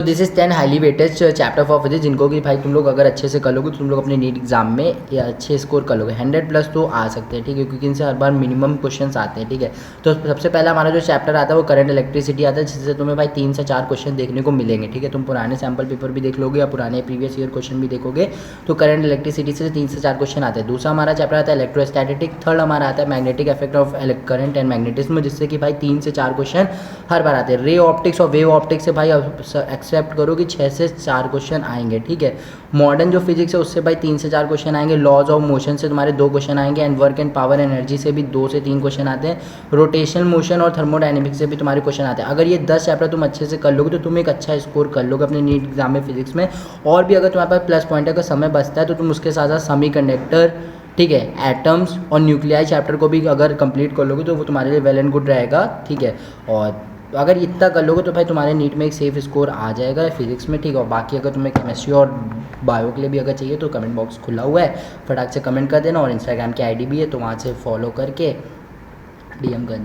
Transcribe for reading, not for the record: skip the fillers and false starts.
This is 10 highly weighted chapter for physics, जिनको कि भाई तुम लोग अगर अच्छे से कर लोगे तो तुम लोग अपने नीट एग्जाम में या अच्छे स्कोर कर लोगे। 100+ तो आ सकते हैं, ठीक है, क्योंकि इनसे हर बार मिनिमम क्वेश्चंस आते हैं, ठीक है। तो सबसे पहला हमारा जो चैप्टर आता है वो करंट इलेक्ट्रिसिटी आता है, जिससे तुम्हें भाई 3 से 4 क्वेश्चन देखने को मिलेंगे, ठीक है। तुम पुराने सैम्पल पेपर भी देख लोगे या पुराने प्रीवियस ईयर क्वेश्चन भी देखोगे तो करंट इलेक्ट्रिसिटी से 3 से 4 क्वेश्चन आते हैं। दूसरा हमारा चैप्टर आता है इलेक्ट्रोस्टैटिक। थर्ड हमारा आता है magnetic effect of current and magnetism, जिससे कि भाई 3 से 4 क्वेश्चन हर बार आते हैं। रे ऑप्टिक्स और वेव ऑप्टिक्स से भाई एक्सेप्ट करो कि 6 से 4 क्वेश्चन आएंगे, ठीक है। मॉडर्न जो फिजिक्स है उससे भाई 3 से 4 क्वेश्चन आएंगे। लॉज ऑफ मोशन से तुम्हारे 2 क्वेश्चन आएंगे and work and power energy से भी 2 से 3 क्वेश्चन आते हैं। रोटेशनल मोशन और थर्मोडायनेमिक्स से भी तुम्हारे क्वेश्चन आते हैं। अगर ये 10 चैप्टर तुम अच्छे से कर लोगे तो तुम एक अच्छा स्कोर कर लोगे अपने नीट एग्जाम में फिजिक्स में। और भी अगर तुम्हारे पास प्लस पॉइंट का समय बचता है तो तुम उसके साथ साथ सेमीकंडक्टर, ठीक है, एटम्स और न्यूक्लियाई चैप्टर को भी अगर कंप्लीट कर लोगे तो वो तुम्हारे लिए वेल एंड गुड रहेगा, ठीक है। और अगर इतना कर लोगे तो भाई तुम्हारे नीट में एक सेफ स्कोर आ जाएगा फिजिक्स में, ठीक है। और बाकी अगर तुम्हें केमिस्ट्री और बायो के लिए भी अगर चाहिए तो कमेंट बॉक्स खुला हुआ है, फटाक से कमेंट कर देना। और इंस्टाग्राम की आईडी भी है तो वहाँ से फॉलो करके DM कर देना।